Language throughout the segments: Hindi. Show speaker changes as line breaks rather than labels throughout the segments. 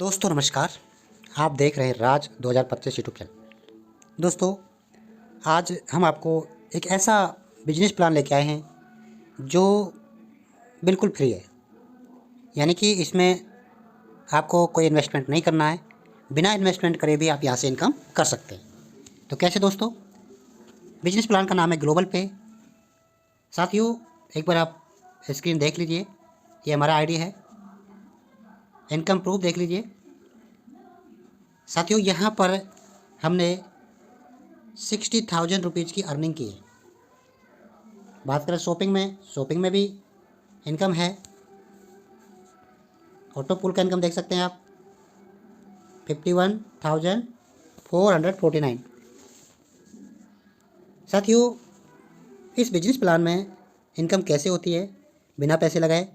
दोस्तों नमस्कार। आप देख रहे हैं राज 2025 यूट्यूब चैनल। दोस्तों आज हम आपको एक ऐसा बिजनेस प्लान लेके आए हैं जो बिल्कुल फ्री है, यानी कि इसमें आपको कोई इन्वेस्टमेंट नहीं करना है। बिना इन्वेस्टमेंट करे भी आप यहाँ से इनकम कर सकते हैं। तो कैसे दोस्तों? बिजनेस प्लान का नाम है ग्लोबल पे। साथियों एक बार आप स्क्रीन देख लीजिए, ये हमारा आईडी है। इनकम प्रूफ देख लीजिए। साथियों यहाँ पर हमने 60,000 रुपीज़ की अर्निंग की है। बात करें शॉपिंग में भी इनकम है। ऑटो पुल का इनकम देख सकते हैं आप, 51,449। साथियों इस बिजनेस प्लान में इनकम कैसे होती है बिना पैसे लगाए,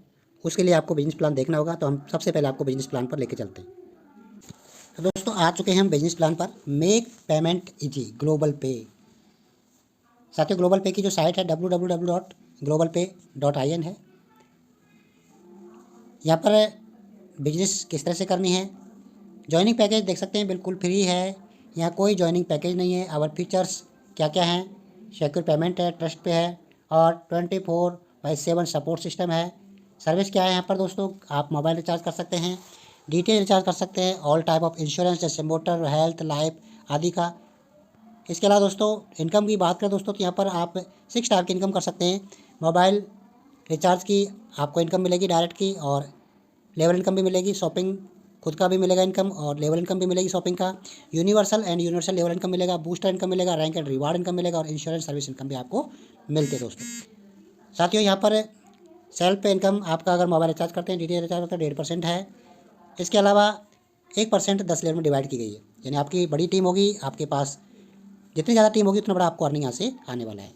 उसके लिए आपको बिजनेस प्लान देखना होगा। तो हम सबसे पहले आपको बिजनेस प्लान पर लेके चलते हैं। तो दोस्तों आ चुके हैं हम बिजनेस प्लान पर। मेक पेमेंट इजी ग्लोबल पे। साथियों ग्लोबल पे की जो साइट है www.globalpay.in है। यहाँ पर बिजनेस किस तरह से करनी है, ज्वाइनिंग पैकेज देख सकते हैं, बिल्कुल फ्री है। यहाँ कोई ज्वाइनिंग पैकेज नहीं है। आवर फीचर्स क्या क्या हैं, सिक्योर पेमेंट है, ट्रस्ट पे है और 24/7 सपोर्ट सिस्टम है। सर्विस क्या है यहाँ पर दोस्तों, आप मोबाइल रिचार्ज कर सकते हैं, डीटीएच रिचार्ज कर सकते हैं, ऑल टाइप ऑफ इंश्योरेंस जैसे मोटर, हेल्थ, लाइफ आदि का। इसके अलावा दोस्तों इनकम की बात करें दोस्तों, तो यहाँ पर आप 6 टाइप की इनकम कर सकते हैं। मोबाइल रिचार्ज की आपको इनकम मिलेगी डायरेक्ट की, और लेवल इनकम भी मिलेगी। शॉपिंग खुद का भी मिलेगा इनकम, और लेवल इनकम भी मिलेगी शॉपिंग का। यूनिवर्सल लेवल इनकम मिलेगा, बूस्टर इनकम मिलेगा, रैंक एंड रिवार्ड इनकम मिलेगा, और इंश्योरेंस सर्विस इनकम भी आपको मिलती है दोस्तों। साथियों यहाँ पर सेल्फ पे इनकम आपका अगर मोबाइल रिचार्ज करते हैं, डीटीएच रिचार्ज करते हैं, 1.5% है। इसके अलावा 1% 10 लेवल में डिवाइड की गई है, यानी आपकी बड़ी टीम होगी, आपके पास जितनी ज़्यादा टीम होगी उतना बड़ा आपको अर्निंग यहाँ से आने वाला है।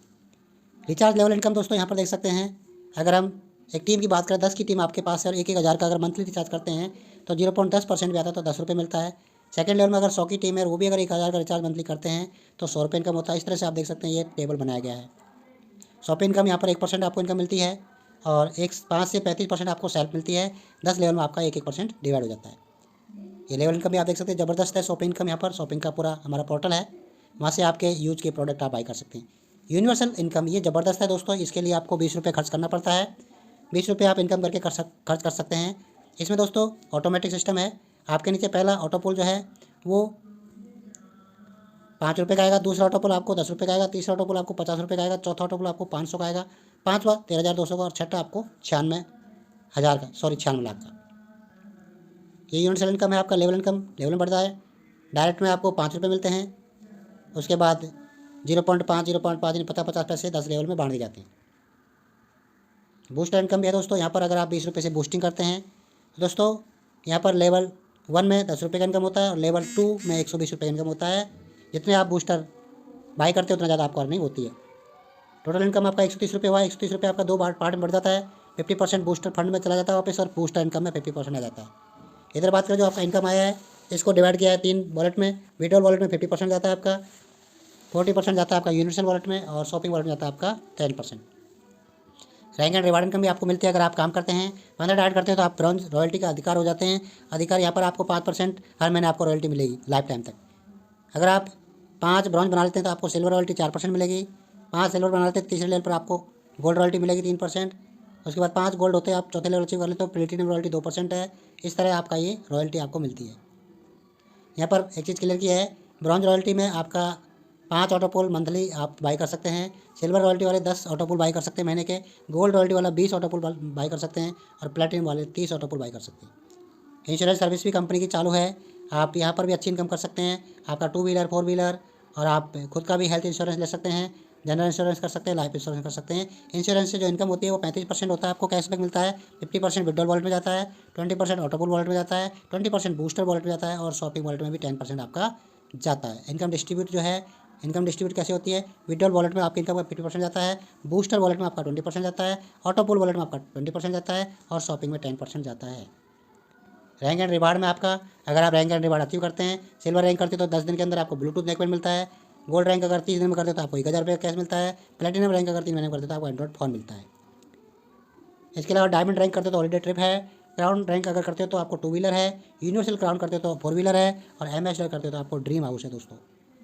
रिचार्ज लेवल इनकम दोस्तों यहाँ पर देख सकते हैं। अगर हम एक टीम की बात करें, 10 की टीम आपके पास है और 1,000 का अगर मंथली रिचार्ज करते हैं तो 0.10% भी आता है, तो 10 रुपये मिलता है। सेकंड लेवल में अगर 100 की टीम है, वो भी अगर 1,000 का रिचार्ज मंथली करते हैं तो 100 रुपये इनकम होता है। इस तरह से आप देख सकते हैं, ये टेबल बनाया गया है। शॉपिंग इनकम यहाँ पर 1% आपको इनकम मिलती है, और 5 से 35% आपको सेल्फ मिलती है। 10 लेवल में आपका 1% डिवाइड हो जाता है। ये लेवल इनकम भी आप देख सकते हैं, ज़बरदस्त है। शॉपिंग इनकम यहाँ पर, शॉपिंग का पूरा हमारा पोर्टल है, वहाँ से आपके यूज के प्रोडक्ट आप बाई कर सकते हैं। यूनिवर्सल इनकम ये ज़बरदस्त है दोस्तों। इसके लिए आपको 20 रुपये खर्च करना पड़ता है। 20 रुपये आप इनकम करके खर्च कर सकते हैं। इसमें दोस्तों ऑटोमेटिक सिस्टम है। आपके नीचे पहला ऑटो पुल जो है वो 5 रुपये का आएगा, दूसरा ऑटो पुल आपको 10 रुपये का आएगा, तीसरा ऑटो पुल आपको 50 रुपये का आएगा, चौथा ऑटो पुल आपको 500 का आएगा, पाँचवा 13,200 का, और छठा आपको 96 लाख का। ये यूनिवर्सल इनकम है आपका। लेवल इनकम लेवल में बढ़ता है। डायरेक्ट में आपको 5 रुपये मिलते हैं, उसके बाद 0.5 0.5 50 पैसे 10 लेवल में बांट दिए जाते हैं। बूस्टर इनकम भी है दोस्तों। यहाँ पर अगर आप 20 रुपये से बूस्टिंग करते हैं दोस्तों, यहाँ पर लेवल 1 में 10 रुपये का इनकम होता है, और लेवल 2 में 120 रुपये का इनकम होता है। जितने आप बूस्टर बाई करते हैं उतना ज़्यादा आपको अर्निंग होती है। टोटल इनकम आपका 130 रुपये हुआ। 130 रुपये आपका दो पार्ट में बढ़ जाता है। 50% बूस्टर फंड में चला जाता है वापस, और बूस्टर इनकम में 50% आ जाता है। इधर बात करें जो आपका इनकम आया है, इसको डिवाइड किया है 3 वॉलेट में। विड्रॉल वॉलेट में 50% जाता है आपका, 40% जाता है आपका यूनिवर्सल वॉलेट में, और शॉपिंग वॉलेट में जाता है आपका 10%। रैंक एंड रिवार्ड इनकम भी आपको मिलती है अगर आप काम करते हैं। 15 डाइट करते हैं तो आप ब्रॉन्ज रॉयल्टी का अधिकार हो जाते हैं। अधिकार यहाँ पर आपको 5% हर महीने आपको रॉयल्टी मिलेगी लाइफ टाइम तक। अगर आप 5 ब्रॉन्ज बना लेते हैं तो आपको सिल्वर रॉयल्टी 4% मिलेगी। 5 सिल्वर बना लेते हैं तीसरे लेवल पर आपको गोल्ड रॉयल्टी मिलेगी 3%। उसके बाद 5 गोल्ड होते हैं, आप चौथे लेवल अचीव कर लेते हो, प्लेटिनम रॉयल्टी 2% है। इस तरह आपका ये रॉयल्टी आपको मिलती है। यहाँ पर एक चीज़ क्लियर की है, ब्रॉन्ज रॉयल्टी में आपका 5 ऑटो पोल मंथली आप बाई कर सकते हैं। सिल्वर रॉयल्टी वाले 10 ऑटो पोल बाई कर सकते हैं महीने के। गोल्ड रॉयल्टी वाला 20 ऑटो पोल बाई कर सकते हैं, और प्लेटिनम वाले 30 ऑटो पोल बाई कर सकते हैं। इंश्योरेंस सर्विस भी कंपनी की चालू है। आप यहाँ पर भी अच्छी इनकम कर सकते हैं। आपका 2 व्हीलर 4 व्हीलर, और आप खुद का भी हेल्थ इंश्योरेंस ले सकते हैं, जनरल इंश्योरेंस कर सकते हैं, लाइफ इंश्योरेंस कर सकते हैं। इंश्योरेंस से जो इनकम होती है वो 35% होता है, आपको कैशबैक मिलता है। 50% विड्रॉल वॉलेट में जाता है, 20% ऑटोपोल वॉलेट में जाता है, 20% बूस्टर वॉलेट में जाता है, और शॉपिंग वॉलेट में भी 10% आपका जाता है। इनकम डिस्ट्रीब्यूट कैसे होती है, विड्रॉल वॉलेट में आपकी इनकम का 50% जाता है, बूस्टर वॉलेट में आपका 20% जाता है, ऑटोपोल वॉलेट में आपका 20% जाता है, और शॉपिंग में 10% जाता है। रैंक एंड रिवार्ड में आपका, अगर आप रैंक एंड रिवार्ड अचीव करते हैं, सिल्वर रैंक करते हो तो 10 दिन के अंदर आपको ब्लूटूथ नेकबैंड मिलता है। गोल्ड रैंक अगर 30 दिन में करते हो तो आपको 1,000 रुपये कैश मिलता है। प्लेटिनम रैंक अगर 3 महीने में करते हो तो आपको एंड्रॉइड फ़ोन मिलता है। इसके अलावा डायमंड रैंक करते हो तो हॉलीडे ट्रिप है। क्राउन रैंक अगर करते हो तो आपको 2 व्हीलर है, यूनिवर्सल क्राउन करते हो तो 4 व्हीलर है, और एम्बेसडर करते हो तो आपको ड्रीम हाउस है दोस्तों।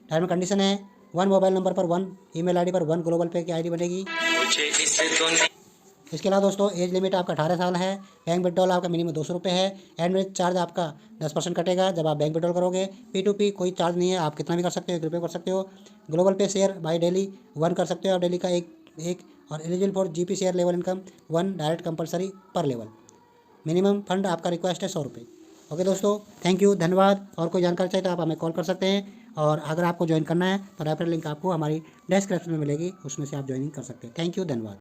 टर्म कंडीशन है 1 मोबाइल नंबर पर 1 ईमेल आईडी पर 1 ग्लोबल पे की आईडी बनेगी। इसके अलावा दोस्तों एज लिमिट आपका 18 साल है। बैंक विड्रॉल आपका मिनिमम 200 रुपये है। एडमिट चार्ज आपका 10% कटेगा जब आप बैंक विड्रॉल करोगे। P2P कोई चार्ज नहीं है, आप कितना भी कर सकते हो, 1 रुपये कर सकते हो। ग्लोबल पे शेयर बाई डेली 1 कर सकते हो, और डेली का एक और eligible for GP share level income 1 direct compulsory पर लेवल। मिनिमम फंड आपका रिक्वेस्ट है 100 रुपये। ओके दोस्तों, थैंक यू, धन्यवाद। और कोई जानकारी चाहिए तो आप हमें कॉल कर सकते हैं, और अगर आपको ज्वाइन करना है तो रेफरल लिंक आपको हमारी डिस्क्रिप्शन में मिलेगी, उसमें से आप ज्वाइनिंग कर सकते हैं। थैंक यू, धन्यवाद।